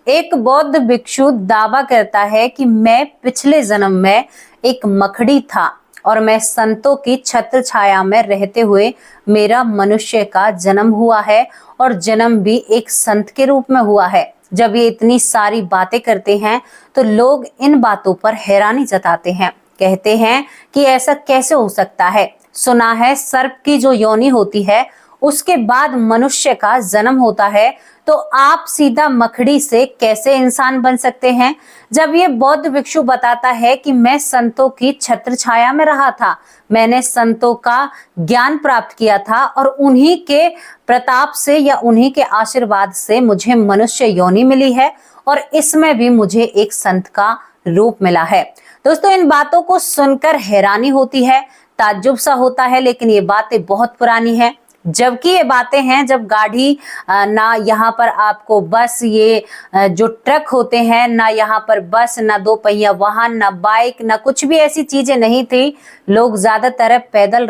एक बौद्ध भिक्षु दावा करता है कि मैं पिछले जन्म में एक मकड़ी था और मैं संतों की छत्र छाया में रहते हुए मेरा मनुष्य का जन्म हुआ है और जन्म भी एक संत के रूप में हुआ है। जब ये इतनी सारी बातें करते हैं तो लोग इन बातों पर हैरानी जताते हैं, कहते हैं कि ऐसा कैसे हो सकता है। सुना है सर्प की जो योनि होती है उसके बाद मनुष्य का जन्म होता है, तो आप सीधा मकड़ी से कैसे इंसान बन सकते हैं। जब ये बौद्ध भिक्षु बताता है कि मैं संतों की छत्र छाया में रहा था, मैंने संतों का ज्ञान प्राप्त किया था और उन्हीं के प्रताप से या उन्हीं के आशीर्वाद से मुझे मनुष्य योनि मिली है और इसमें भी मुझे एक संत का रूप मिला है। दोस्तों, इन बातों को सुनकर हैरानी होती है, ताज्जुब सा होता है, लेकिन ये बातें बहुत पुरानी है। जबकि ये बातें हैं जब गाड़ी ना यहाँ पर आपको बस, ये जो ट्रक होते हैं ना, यहाँ पर बस ना दो पहिया वाहन ना बाइक ना कुछ भी ऐसी चीजें नहीं थी। लोग ज्यादातर पैदल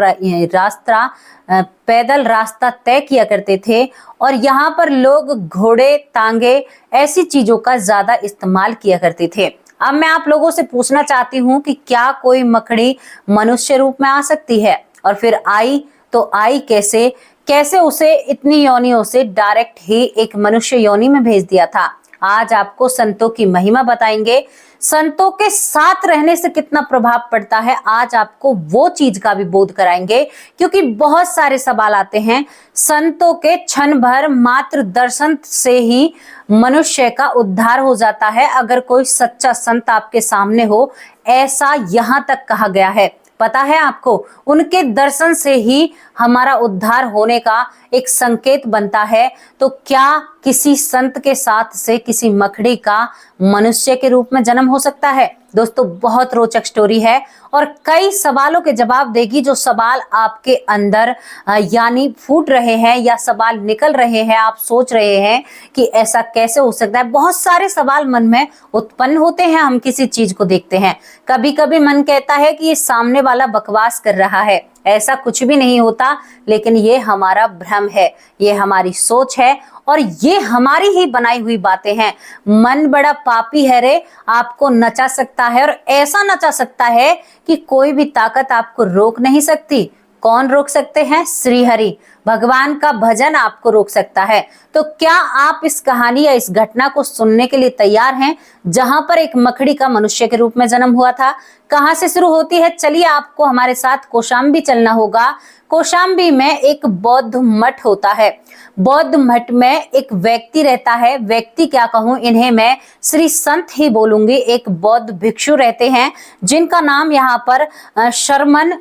रास्ता तय किया करते थे और यहाँ पर लोग घोड़े तांगे ऐसी चीजों का ज्यादा इस्तेमाल किया करते थे। अब मैं आप लोगों से पूछना चाहती हूँ कि क्या कोई मकड़ी मनुष्य रूप में आ सकती है, और फिर आई तो आई कैसे, कैसे उसे इतनी योनियों से डायरेक्ट ही एक मनुष्य योनि में भेज दिया था। आज आपको संतों की महिमा बताएंगे, संतों के साथ रहने से कितना प्रभाव पड़ता है, आज आपको वो चीज का भी बोध कराएंगे। क्योंकि बहुत सारे सवाल आते हैं, संतों के क्षण भर मात्र दर्शन से ही मनुष्य का उद्धार हो जाता है अगर कोई सच्चा संत आपके सामने हो, ऐसा यहाँ तक कहा गया है। पता है आपको, उनके दर्शन से ही हमारा उद्धार होने का एक संकेत बनता है। तो क्या किसी संत के साथ से किसी मकड़ी का मनुष्य के रूप में जन्म हो सकता है? दोस्तों, बहुत रोचक स्टोरी है और कई सवालों के जवाब देगी। जो सवाल आपके अंदर यानी फूट रहे हैं या सवाल निकल रहे हैं, आप सोच रहे हैं कि ऐसा कैसे हो सकता है। बहुत सारे सवाल मन में उत्पन्न होते हैं, हम किसी चीज को देखते हैं। कभी कभी मन कहता है कि ये सामने वाला बकवास कर रहा है, ऐसा कुछ भी नहीं होता, लेकिन ये हमारा भ्रम है, ये हमारी सोच है और ये हमारी ही बनाई हुई बातें हैं। मन बड़ा पापी है रे, आपको नचा सकता है और ऐसा नचा सकता है कि कोई भी ताकत आपको रोक नहीं सकती। कौन रोक सकते हैं? श्री हरि, भगवान का भजन आपको रोक सकता है। तो क्या आप इस कहानी या इस घटना को सुनने के लिए तैयार हैं, जहां पर एक मकड़ी का मनुष्य के रूप में जन्म हुआ था? कहां से शुरू होती है? चलिए, आपको हमारे साथ कौशाम्बी चलना होगा। कौशाम्बी में एक बौद्ध मठ होता है। बौद्ध मठ में एक व्यक्ति रहता है, व्यक्ति क्या कहूं, इन्हें मैं श्री संत ही बोलूंगी। एक बौद्ध भिक्षु रहते हैं जिनका नाम यहाँ पर शर्मन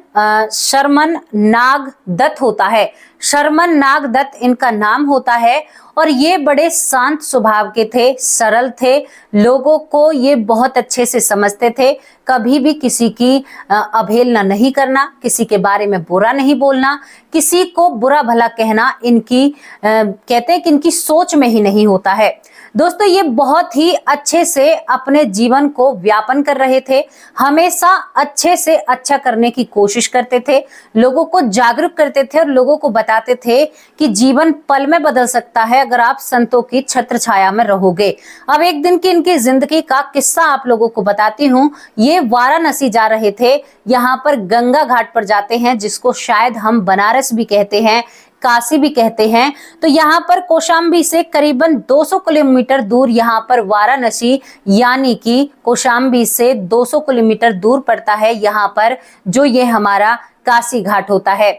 नाग दत्त होता है। शर्मन नाग दत्त इनका नाम होता है और ये बड़े शांत स्वभाव के थे, सरल थे, लोगों को ये बहुत अच्छे से समझते थे। कभी भी किसी की अवहेलना नहीं करना, किसी के बारे में बुरा नहीं बोलना, किसी को बुरा भला कहना इनकी कहते हैं कि इनकी सोच में ही नहीं होता है। दोस्तों, ये बहुत ही अच्छे से अपने जीवन को व्यापन कर रहे थे, हमेशा अच्छे से अच्छा करने की कोशिश करते थे, लोगों को जागरूक करते थे और लोगों को बताते थे कि जीवन पल में बदल सकता है अगर आप संतों की छत्र छाया में रहोगे। अब एक दिन की इनकी जिंदगी का किस्सा आप लोगों को बताती हूँ। ये वाराणसी जा रहे थे, यहाँ पर गंगा घाट पर जाते हैं, जिसको शायद हम बनारस भी कहते हैं, काशी भी कहते हैं। तो यहाँ पर कौशाम्बी से करीबन 200 किलोमीटर दूर यहाँ पर वाराणसी यानी कि कौशाम्बी से 200 किलोमीटर दूर पड़ता है यहाँ पर जो ये हमारा काशी घाट होता है।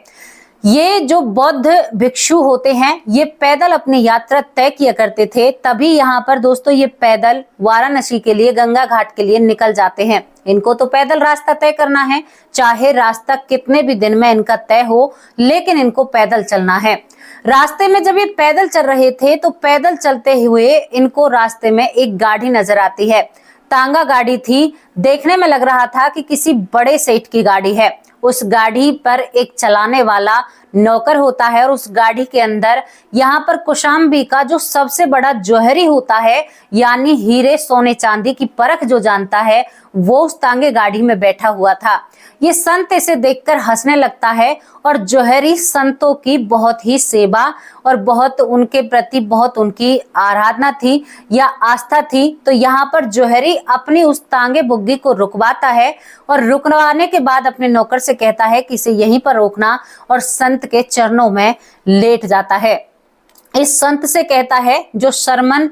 ये जो बौद्ध भिक्षु होते हैं ये पैदल अपनी यात्रा तय किया करते थे, तभी यहाँ पर दोस्तों ये पैदल वाराणसी के लिए, गंगा घाट के लिए निकल जाते हैं। इनको तो पैदल रास्ता तय करना है, चाहे रास्ता कितने भी दिन में इनका तय हो, लेकिन इनको पैदल चलना है। रास्ते में जब ये पैदल चल रहे थे तो पैदल चलते हुए इनको रास्ते में एक गाड़ी नजर आती है। तांगा गाड़ी थी, देखने में लग रहा था कि किसी बड़े सेठ की गाड़ी है। उस गाड़ी पर एक चलाने वाला नौकर होता है और उस गाड़ी के अंदर यहाँ पर कौशाम्बी का जो सबसे बड़ा जौहरी होता है, यानी हीरे सोने चांदी की परख जो जानता है, वो उस तांगे गाड़ी में बैठा हुआ था। ये संत इसे देखकर हंसने लगता है और जौहरी संतों की बहुत ही सेवा और बहुत उनके प्रति बहुत उनकी आराधना थी या आस्था थी। तो यहाँ पर जौहरी अपनी उस तांगे बुग्गी को रुकवाता है और रुकवाने के बाद अपने नौकर से कहता है कि इसे यहीं पर रोकना, और संत के चरणों में लेट जाता है। इस संत से कहता है, जो सरमन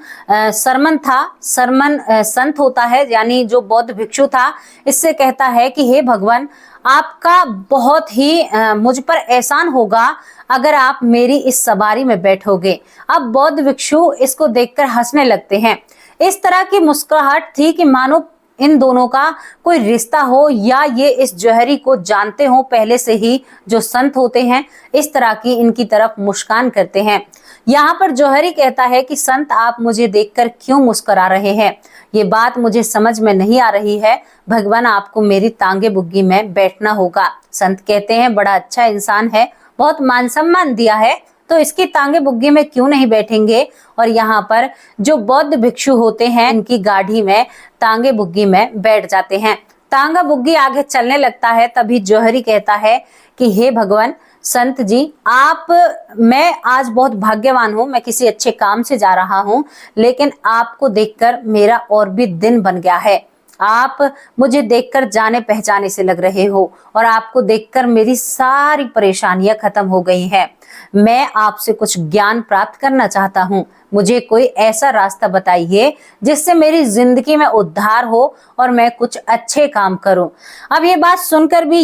संत होता है, यानी जो बौद्ध भिक्षु था, इससे कहता है कि हे भगवान, आपका बहुत ही मुझ पर एहसान होगा अगर आप मेरी इस सवारी में बैठोगे। अब बौद्ध भिक्षु इसको देखकर हंसने लगते हैं। इस तरह की मुस्कुराहट थी कि मानो इन दोनों का कोई रिश्ता हो या ये इस जौहरी को जानते हो पहले से ही। जो संत होते हैं इस तरह की इनकी तरफ मुस्कान करते हैं। यहाँ पर जौहरी कहता है कि संत, आप मुझे देखकर क्यों मुस्कुरा रहे हैं? ये बात मुझे समझ में नहीं आ रही है। भगवान, आपको मेरी तांगे बुग्गी में बैठना होगा। संत कहते हैं, बड़ा अच्छा इंसान है, बहुत मान सम्मान दिया है, तो इसकी तांगे बुग्गी में क्यों नहीं बैठेंगे? और यहाँ पर जो बौद्ध भिक्षु होते हैं इनकी गाड़ी में तांगे बुग्गी में बैठ जाते हैं। तांगा बुग्गी आगे चलने लगता है। तभी जौहरी कहता है कि हे भगवान, संत जी, मैं आज बहुत भाग्यवान हूँ, मैं किसी अच्छे काम से जा रहा हूँ, लेकिन आपको देखकर मेरा और भी दिन बन गया है। आप मुझे देखकर जाने पहचाने से लग रहे हो और आपको देखकर मेरी सारी परेशानियां खत्म हो गई हैं। मैं आपसे कुछ ज्ञान प्राप्त करना चाहता हूँ। मुझे कोई ऐसा रास्ता बताइए जिससे मेरी जिंदगी में उद्धार हो और मैं कुछ अच्छे काम करूं। अब ये बात सुनकर भी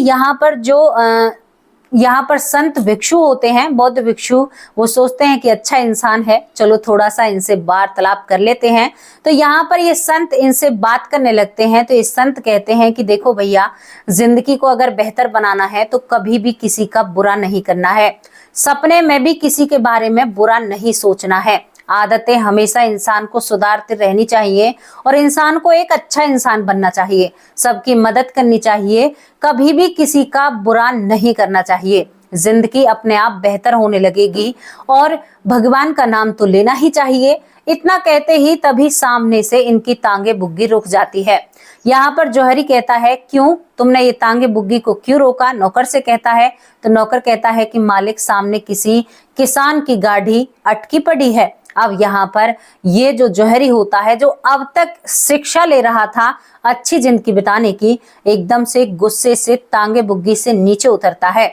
यहाँ पर संत भिक्षु होते हैं, बौद्ध भिक्षु, वो सोचते हैं कि अच्छा इंसान है, चलो थोड़ा सा इनसे वार्तालाप कर लेते हैं। तो यहाँ पर ये संत इनसे बात करने लगते हैं। तो ये संत कहते हैं कि देखो भैया, जिंदगी को अगर बेहतर बनाना है तो कभी भी किसी का बुरा नहीं करना है, सपने में भी किसी के बारे में बुरा नहीं सोचना है। आदतें हमेशा इंसान को सुधारते रहनी चाहिए और इंसान को एक अच्छा इंसान बनना चाहिए, सबकी मदद करनी चाहिए, कभी भी किसी का बुरा नहीं करना चाहिए। जिंदगी अपने आप बेहतर होने लगेगी और भगवान का नाम तो लेना ही चाहिए। इतना कहते ही तभी सामने से इनकी तांगे बुग्गी रुक जाती है। यहाँ पर जौहरी कहता है, क्यों तुमने ये तांगे बुग्गी को क्यों रोका? नौकर से कहता है। तो नौकर कहता है कि मालिक, सामने किसी किसान की गाड़ी अटकी पड़ी है। अब यहाँ पर ये जो जौहरी होता है, जो अब तक शिक्षा ले रहा था अच्छी जिंदगी बिताने की, एकदम से गुस्से से तांगे बुग्गी से नीचे उतरता है,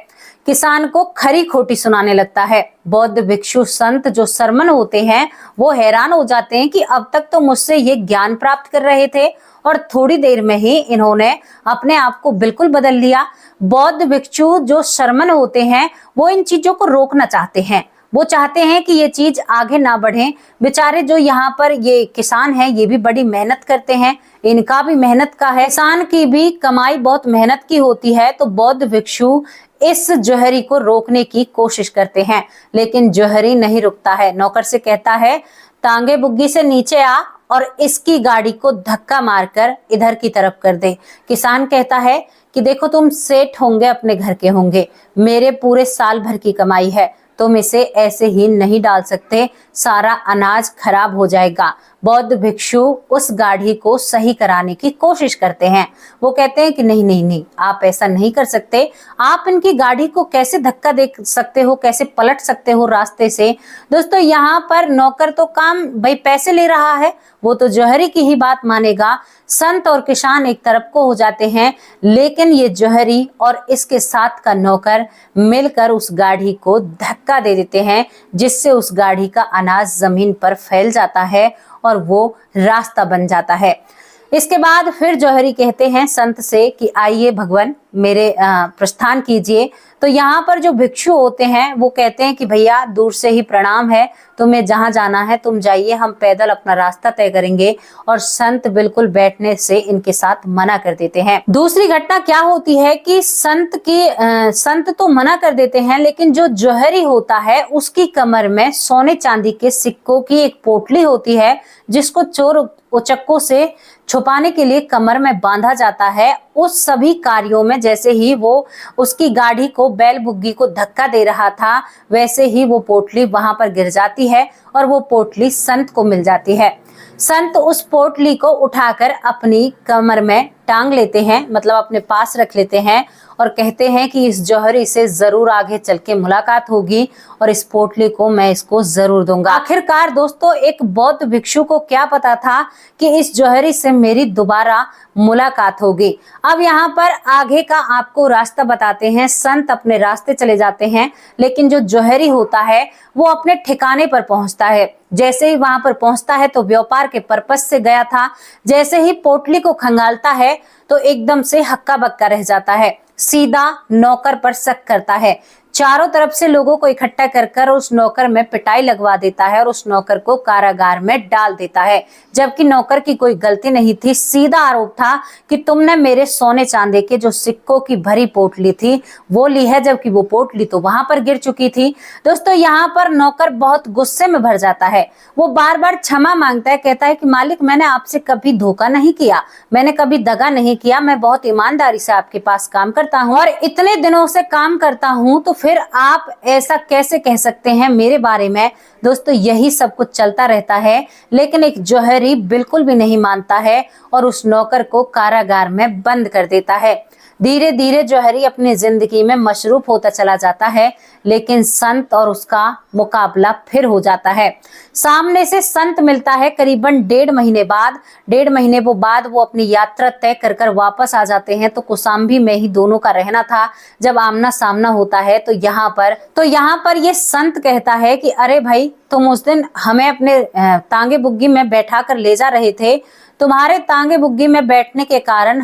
किसान को खरी खोटी सुनाने लगता है। बौद्ध भिक्षु संत जो सरमन होते हैं वो हैरान हो जाते हैं कि अब तक तो मुझसे ये ज्ञान प्राप्त कर रहे थे और थोड़ी देर में ही इन्होंने अपने आप को बिल्कुल बदल लिया। बौद्ध भिक्षु जो सरमन होते हैं वो इन चीजों को रोकना चाहते हैं, वो चाहते हैं कि ये चीज आगे ना बढ़े। बेचारे जो यहाँ पर ये किसान हैं ये भी बड़ी मेहनत करते हैं, इनका भी मेहनत का है, किसान की भी कमाई बहुत मेहनत की होती है। तो बौद्ध भिक्षु इस जौहरी को रोकने की कोशिश करते हैं, लेकिन जौहरी नहीं रुकता है। नौकर से कहता है, तांगे बुग्गी से नीचे आ और इसकी गाड़ी को धक्का मारकर इधर की तरफ कर दे। किसान कहता है कि देखो, तुम सेठ होंगे, अपने घर के होंगे, मेरे पूरे साल भर की कमाई है, तुम इसे ऐसे ही नहीं डाल सकते, सारा अनाज खराब हो जाएगा। बौद्ध भिक्षु उस गाड़ी को सही कराने की कोशिश करते हैं। वो कहते हैं कि नहीं नहीं नहीं, आप ऐसा नहीं कर सकते, आप इनकी गाड़ी को कैसे धक्का दे सकते हो, कैसे पलट सकते हो रास्ते से। दोस्तों, यहाँ पर नौकर तो काम भाई पैसे ले रहा है, वो तो जौहरी की ही बात मानेगा। संत और किसान एक तरफ को हो जाते हैं, लेकिन ये जौहरी और इसके साथ का नौकर मिलकर उस गाड़ी को धक्का दे देते हैं, जिससे उस गाड़ी का अनाज जमीन पर फैल जाता है और वो रास्ता बन जाता है। इसके बाद फिर जौहरी कहते हैं संत से कि आइए भगवान, मेरे प्रस्थान कीजिए। तो यहाँ पर जो भिक्षु होते हैं वो कहते हैं कि भैया, दूर से ही प्रणाम है, तुम्हें जहां जाना है तुम जाइए, हम पैदल अपना रास्ता तय करेंगे। और संत बिल्कुल बैठने से इनके साथ मना कर देते हैं। दूसरी घटना क्या होती है कि संत तो मना कर देते हैं, लेकिन जो जौहरी होता है उसकी कमर में सोने चांदी के सिक्कों की एक पोटली होती है, जिसको चोर उचक्कों से छुपाने के लिए कमर में बांधा जाता है। उस सभी कार्यों में जैसे ही वो उसकी गाड़ी को, बैल बुग्गी को धक्का दे रहा था, वैसे ही वो पोटली वहां पर गिर जाती है और वो पोटली संत को मिल जाती है। संत उस पोटली को उठाकर अपनी कमर में टांग लेते हैं, मतलब अपने पास रख लेते हैं और कहते हैं कि इस जौहरी से जरूर आगे चल के मुलाकात होगी और इस पोटली को मैं इसको जरूर दूंगा। आखिरकार दोस्तों, एक बौद्ध भिक्षु को क्या पता था कि इस जौहरी से मेरी दोबारा मुलाकात होगी। अब यहाँ पर आगे का आपको रास्ता बताते हैं। संत अपने रास्ते चले जाते हैं, लेकिन जो जौहरी होता है वो अपने ठिकाने पर पहुंचता है। जैसे ही वहां पर पहुंचता है तो व्यापार के पर्पस से गया था, जैसे ही पोटली को खंगालता है तो एकदम से हक्का बक्का रह जाता है, सीधा नौकर पर शक करता है, चारों तरफ से लोगों को इकट्ठा कर उस नौकर में पिटाई लगवा देता है और उस नौकर को कारागार में डाल देता है, जबकि नौकर की कोई गलती नहीं थी। सीधा आरोप था कि तुमने मेरे सोने चांदी के जो सिक्कों की भरी पोटली थी वो ली है, जबकि वो पोटली तो वहां पर गिर चुकी थी। दोस्तों, यहाँ पर नौकर बहुत गुस्से में भर जाता है। वो बार बार क्षमा मांगता है, कहता है कि मालिक, मैंने आपसे कभी धोखा नहीं किया, मैंने कभी दगा नहीं किया, मैं बहुत ईमानदारी से आपके पास काम करता हूँ और इतने दिनों से काम करता हूँ, तो फिर आप ऐसा कैसे कह सकते हैं मेरे बारे में। दोस्तों, यही सब कुछ चलता रहता है, लेकिन एक जौहरी बिल्कुल भी नहीं मानता है और उस नौकर को कारागार में बंद कर देता है। धीरे धीरे जौहरी अपनी जिंदगी में मशरूफ होता चला जाता है, लेकिन संत और उसका मुकाबला फिर हो जाता है। सामने से संत मिलता है करीबन 1.5 महीने बाद। 1.5 महीने बाद वो अपनी यात्रा तय कर वापस आ जाते हैं। तो कौशाम्बी में ही दोनों का रहना था। जब आमना सामना होता है तो यहाँ पर ये संत कहता है कि अरे भाई, तुम उस दिन हमें अपने तांगे बुग्गी में बैठा कर ले जा रहे थे, तुम्हारे तांगे बुग्गी में बैठने के कारण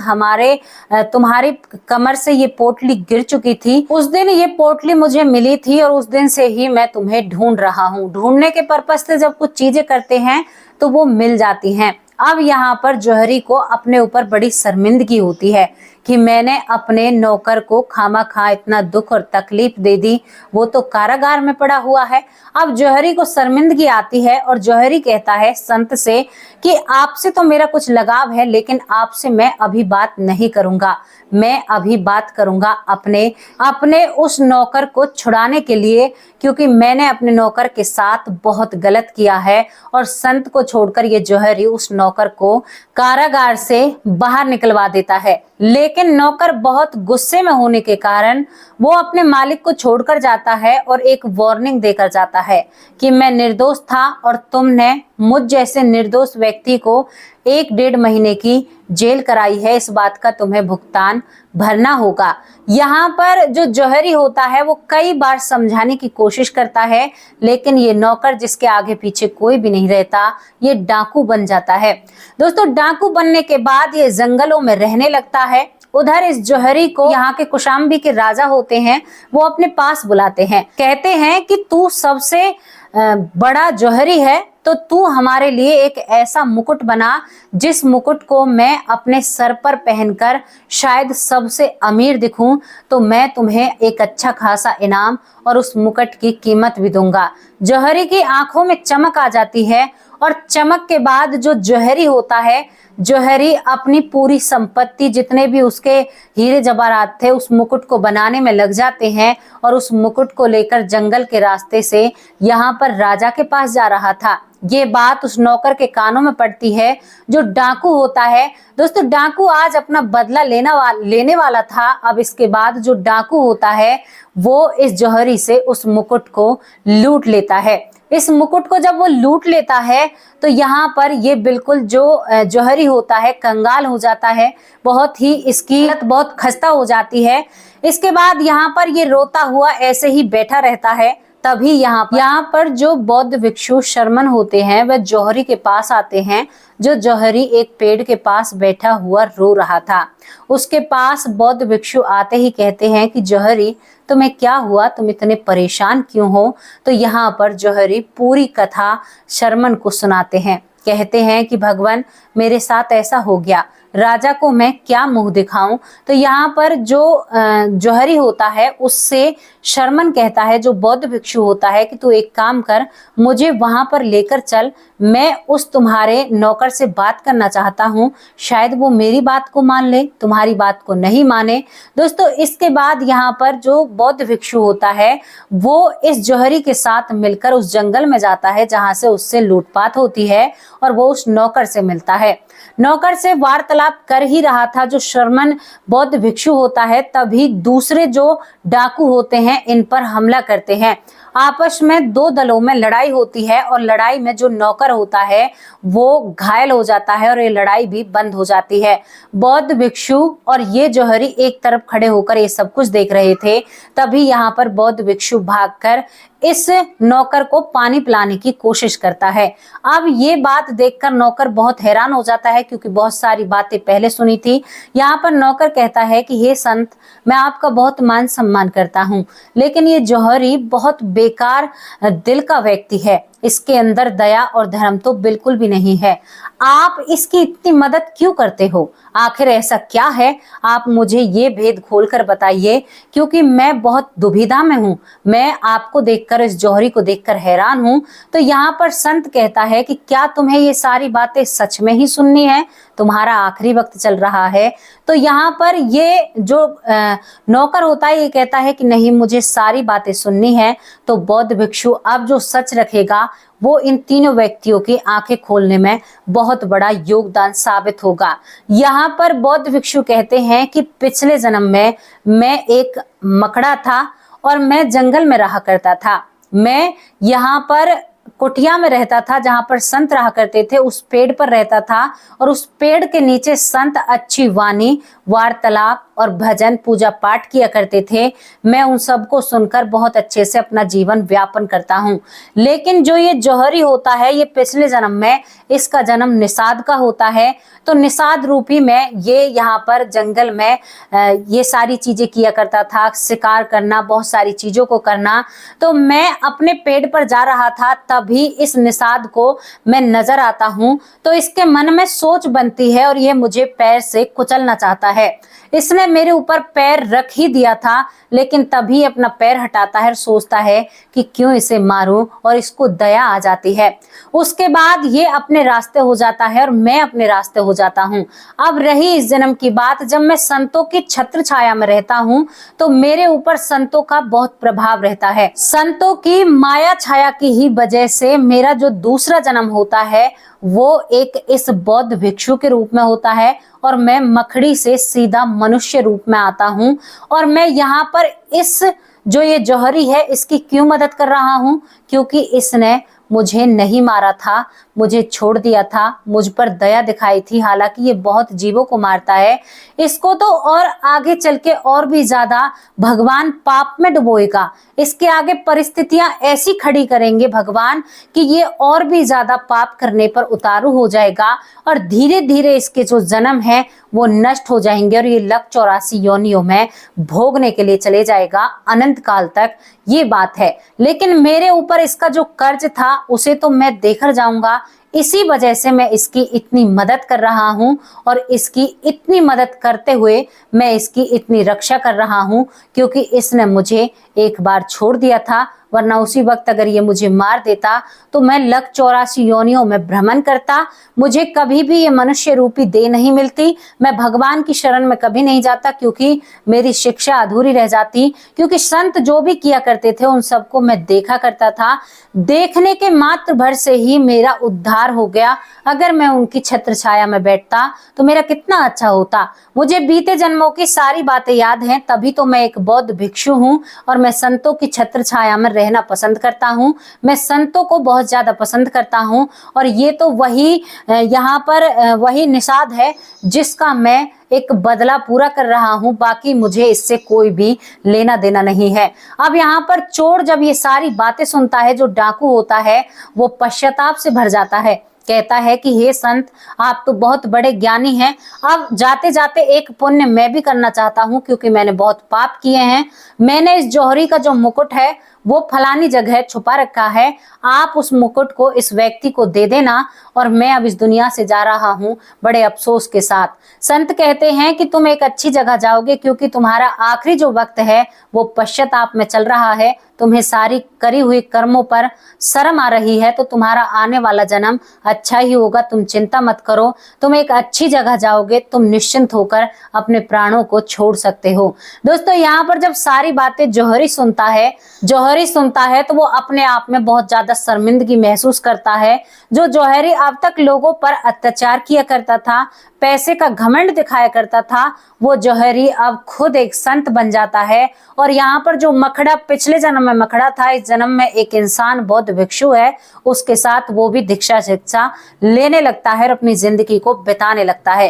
तुम्हारी कमर से ये पोटली गिर चुकी थी। उस दिन ये पोटली मुझे मिली थी और उस दिन से ही मैं तुम्हें ढूंढ रहा हूँ। ढूंढने के पर्पस से जब कुछ चीजें करते हैं तो वो मिल जाती हैं। अब यहाँ पर जौहरी को अपने ऊपर बड़ी शर्मिंदगी होती है कि मैंने अपने नौकर को खामा-खा इतना दुख और तकलीफ दे दी, वो तो कारागार में पड़ा हुआ है। अब जौहरी को शर्मिंदगी आती है और जौहरी कहता है संत से कि आपसे तो मेरा कुछ लगाव है, लेकिन आपसे मैं अभी बात नहीं करूंगा। मैं अभी बात करूंगा अपने उस नौकर को छुड़ाने के लिए, क्योंकि मैंने अपने नौकर के साथ बहुत गलत किया है। और संत को छोड़कर ये जौहरी उस नौकर को कारागार से बाहर निकलवा देता है, लेकिन नौकर बहुत गुस्से में होने के कारण वो अपने मालिक को छोड़कर जाता है और एक वार्निंग देकर जाता है कि मैं निर्दोष था और तुमने मुझ जैसे निर्दोष व्यक्ति को 1.5 महीने की जेल कराई है, इस बात का तुम्हें भुगतान भरना होगा। यहाँ पर जो जौहरी होता है वो कई बार समझाने की कोशिश करता है, लेकिन ये नौकर, जिसके आगे पीछे कोई भी नहीं रहता, ये डाकू बन जाता है। दोस्तों, डाकू बनने के बाद ये जंगलों में रहने लगता है। उधर इस जौहरी को यहाँ के कौशाम्बी के राजा होते हैं, वो अपने पास बुलाते हैं, कहते हैं कि तू सबसे बड़ा जौहरी है, तो तू हमारे लिए एक ऐसा मुकुट बना जिस मुकुट को मैं अपने सर पर पहनकर शायद सबसे अमीर दिखूं, तो मैं तुम्हें एक अच्छा खासा इनाम और उस मुकुट की कीमत भी दूंगा। जौहरी की आंखों में चमक आ जाती है और चमक के बाद जो जौहरी होता है, जौहरी अपनी पूरी संपत्ति, जितने भी उसके हीरे जवाहरात थे, उस मुकुट को बनाने में लग जाते हैं और उस मुकुट को लेकर जंगल के रास्ते से यहाँ पर राजा के पास जा रहा था। ये बात उस नौकर के कानों में पड़ती है जो डाकू होता है। दोस्तों, डाकू आज अपना बदला लेने वाला था। अब इसके बाद जो डाकू होता है वो इस जौहरी से उस मुकुट को लूट लेता है। इस मुकुट को जब वो लूट लेता है तो यहाँ पर ये बिल्कुल जो जौहरी होता है कंगाल हो जाता है, बहुत ही इसकी हालत बहुत खस्ता हो जाती है। इसके बाद यहाँ पर ये रोता हुआ ऐसे ही बैठा रहता है। तभी यहाँ पर जो बौद्ध भिक्षु शर्मन होते हैं वह जौहरी के पास आते हैं। जो जौहरी एक पेड़ के पास बैठा हुआ रो रहा था, उसके पास बौद्ध भिक्षु आते ही कहते हैं कि जौहरी, तुम्हें क्या हुआ, तुम इतने परेशान क्यों हो। तो यहाँ पर जौहरी पूरी कथा शर्मन को सुनाते हैं। कहते हैं कि भगवान, मेरे साथ ऐसा हो गया, राजा को मैं क्या मुंह दिखाऊं। तो यहाँ पर जो जौहरी होता है उससे शर्मन कहता है, जो बौद्ध भिक्षु होता है, कि तू एक काम कर, मुझे वहां पर लेकर चल, मैं उस तुम्हारे नौकर से बात करना चाहता हूँ, शायद वो मेरी बात को मान ले, तुम्हारी बात को नहीं माने। दोस्तों, इसके बाद यहाँ पर जो बौद्ध भिक्षु होता है वो इस जौहरी के साथ मिलकर उस जंगल में जाता है जहां से उससे लूटपाट होती है और वो उस नौकर से मिलता है। नौकर से वार्तालाप वार्तालाप कर ही रहा था, जो शर्मन बौद्ध भिक्षु होता है, तभी दूसरे जो डाकू होते हैं इन पर हमला करते हैं। आपस में दो दलों में लड़ाई होती है और लड़ाई में जो नौकर होता है वो घायल हो जाता है और ये लड़ाई भी बंद हो जाती है। बौद्ध भिक्षु और ये जौहरी एक तरफ खड़े होकर ये सब कुछ देख रहे थे। तभी यहाँ पर बौद्ध भिक्षु भागकर इस नौकर को पानी पिलाने की कोशिश करता है। अब ये बात देखकर नौकर बहुत हैरान हो जाता है, क्योंकि बहुत सारी बातें पहले सुनी थी। यहाँ पर नौकर कहता है कि हे संत, मैं आपका बहुत मान सम्मान करता हूँ, लेकिन ये जौहरी बहुत बेकार दिल का व्यक्ति है, इसके अंदर दया और धर्म तो बिल्कुल भी नहीं है। आप इसकी इतनी मदद क्यों करते हो? आखिर ऐसा क्या है? आप मुझे ये भेद खोलकर बताइए, क्योंकि मैं बहुत दुविधा में हूँ। मैं आपको देखकर, इस जौहरी को देखकर हैरान हूँ। तो यहाँ पर संत कहता है कि क्या तुम्हें ये सारी बातें सच में ही सुननी है? तुम्हारा आखिरी वक्त चल रहा है। तो यहाँ पर ये जो नौकर होता है ये कहता है कि नहीं, मुझे सारी बातें सुननी है। तो बौद्ध भिक्षु अब जो सच रखेगा वो इन तीनों व्यक्तियों की आंखें खोलने में बहुत बड़ा योगदान साबित होगा। यहाँ पर बौद्ध भिक्षु कहते हैं कि पिछले जन्म में मैं एक मकड़ा था और मैं जंगल में रहा करता था। मैं यहाँ पर कुटिया में रहता था, जहां पर संत रहा करते थे, उस पेड़ पर रहता था और उस पेड़ के नीचे संत अच्छी वाणी, वार्तालाप और भजन पूजा पाठ किया करते थे। मैं उन सबको सुनकर बहुत अच्छे से अपना जीवन व्यापन करता हूँ। लेकिन जो ये जौहरी होता है, ये पिछले जन्म में, इसका जन्म निषाद का होता है। तो निषाद रूपी में ये यहाँ पर जंगल में ये सारी चीजें किया करता था, शिकार करना, बहुत सारी चीजों को करना। तो मैं अपने पेड़ पर जा रहा था, तभी इस निषाद को मैं नजर आता हूँ। तो इसके मन में सोच बनती है और ये मुझे पैर से कुचलना चाहता है। इसने मेरे ऊपर पैर रख ही दिया था, लेकिन तभी अपना पैर हटाता है और सोचता है कि क्यों इसे मारूं, और इसको दया आ जाती है। उसके बाद ये अपने रास्ते हो जाता है और मैं अपने रास्ते हो जाता हूँ। अब रही इस जन्म की बात, जब मैं संतों की छत्र छाया में रहता हूँ तो मेरे ऊपर संतों का बहुत प्रभाव रहता है। संतों की माया छाया की ही वजह से मेरा जो दूसरा जन्म होता है वो एक इस बौद्ध भिक्षु के रूप में होता है और मैं मकड़ी से सीधा मनुष्य रूप में आता हूँ। और मैं यहाँ पर इस जो ये जौहरी है इसकी क्यों मदद कर रहा हूँ? क्योंकि इसने मुझे नहीं मारा था, मुझे छोड़ दिया था, मुझ पर दया दिखाई थी। हालांकि ये बहुत जीवों को मारता है, इसको तो और आगे चल के और भी ज्यादा भगवान पाप में डुबोएगा। इसके आगे परिस्थितियां ऐसी खड़ी करेंगे भगवान कि ये और भी ज्यादा पाप करने पर उतारू हो जाएगा और धीरे धीरे इसके जो जन्म है वो नष्ट हो जाएंगे और ये लक 84 योनियों में भोगने के लिए चले जाएगा अनंत काल तक। ये बात है। लेकिन मेरे ऊपर इसका जो कर्ज था उसे तो मैं देकर जाऊंगा। इसी वजह से मैं इसकी इतनी मदद कर रहा हूं और इसकी इतनी मदद करते हुए मैं इसकी इतनी रक्षा कर रहा हूं, क्योंकि इसने मुझे एक बार छोड़ दिया था। वरना उसी वक्त अगर ये मुझे मार देता तो मैं लक 84 योनियों में भ्रमण करता, मुझे कभी भी ये मनुष्य रूपी देह नहीं मिलती, मैं भगवान की शरण में कभी नहीं जाता, क्योंकि मेरी शिक्षा अधूरी रह जाती। क्योंकि संत जो भी किया करते थे उन सबको मैं देखा करता था। देखने के मात्र भर से ही मेरा उद्धार हो गया। अगर मैं उनकी छत्र छाया में बैठता तो मेरा कितना अच्छा होता। मुझे बीते जन्मों की सारी बातें याद हैं, तभी तो मैं एक बौद्ध भिक्षु हूँ और मैं संतों की छत्र छाया में रहना पसंद करता हूँ। मैं संतों को बहुत ज्यादा पसंद करता हूँ और ये तो वही यहाँ पर वही निषाद है जिसका मैं एक बदला पूरा कर रहा हूं। बाकी मुझे इससे कोई भी लेना देना नहीं है। अब यहाँ पर चोर जब ये सारी बातें सुनता है, जो डाकू होता है वो पश्चाताप से भर जाता है। कहता है कि हे संत, आप तो बहुत बड़े ज्ञानी हैं। अब जाते जाते एक पुण्य मैं भी करना चाहता हूँ, क्योंकि मैंने बहुत पाप किए हैं। मैंने इस जौहरी का जो मुकुट है वो फलानी जगह छुपा रखा है, आप उस मुकुट को इस व्यक्ति को दे देना और मैं अब इस दुनिया से जा रहा हूँ बड़े अफसोस के साथ। संत कहते हैं कि तुम एक अच्छी जगह जाओगे, क्योंकि तुम्हारा आखिरी जो वक्त है वो पश्चाताप में चल रहा है। तुम्हें सारी करी हुई कर्मों पर शर्म आ रही है, तो तुम्हारा आने वाला जन्म अच्छा ही होगा। तुम चिंता मत करो, तुम एक अच्छी जगह जाओगे, तुम निश्चिंत होकर अपने प्राणों को छोड़ सकते हो। दोस्तों, यहाँ पर जब सारी बातें जौहरी सुनता है, जौहरी जौहरी सुनता है तो वो अपने आप में बहुत ज्यादा शर्मिंदगी महसूस करता है। जो जौहरी अब तक लोगों पर अत्याचार किया करता था, पैसे का घमंड दिखाया करता था, वो जौहरी अब खुद एक संत बन जाता है। और यहाँ पर जो मखड़ा पिछले जन्म में मखड़ा था, इस जन्म में एक इंसान बौद्ध भिक्षु है, उसके साथ वो भी दीक्षा शिक्षा लेने लगता है और अपनी जिंदगी को बिताने लगता है।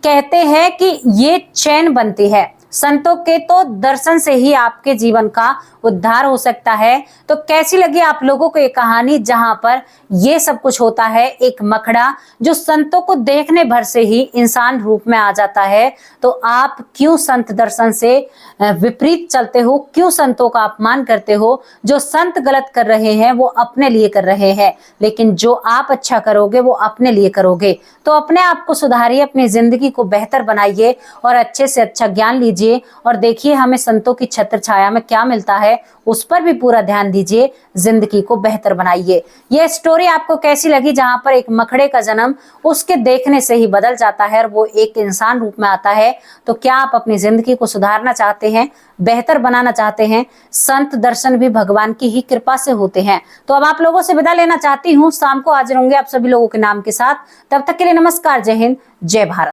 कहते हैं कि ये चैन बनती है, संतों के तो दर्शन से ही आपके जीवन का उद्धार हो सकता है। तो कैसी लगी आप लोगों को ये कहानी, जहां पर ये सब कुछ होता है, एक मखड़ा जो संतों को देखने भर से ही इंसान रूप में आ जाता है। तो आप क्यों संत दर्शन से विपरीत चलते हो, क्यों संतों का अपमान करते हो? जो संत गलत कर रहे हैं वो अपने लिए कर रहे हैं, लेकिन जो आप अच्छा करोगे वो अपने लिए करोगे। तो अपने आप को सुधारिए, अपनी जिंदगी को बेहतर बनाइए और अच्छे से अच्छा ज्ञान लीजिए और देखिए हमें संतों की छत्र छाया में क्या मिलता है, उस पर भी पूरा ध्यान दीजिए, जिंदगी को बेहतर बनाइए। यह स्टोरी आपको कैसी लगी, जहां पर एक मखड़े का जन्म उसके देखने से ही बदल जाता है और वो एक इंसान रूप में आता है? तो क्या आप अपनी जिंदगी को सुधारना चाहते हैं, बेहतर बनाना चाहते हैं? संत दर्शन भी भगवान की ही कृपा से होते हैं। तो अब आप लोगों से विदा लेना चाहती हूँ, शाम को हाजिर होंगे आप सभी लोगों के नाम के साथ। तब तक के लिए नमस्कार, जय हिंद, जय भारत।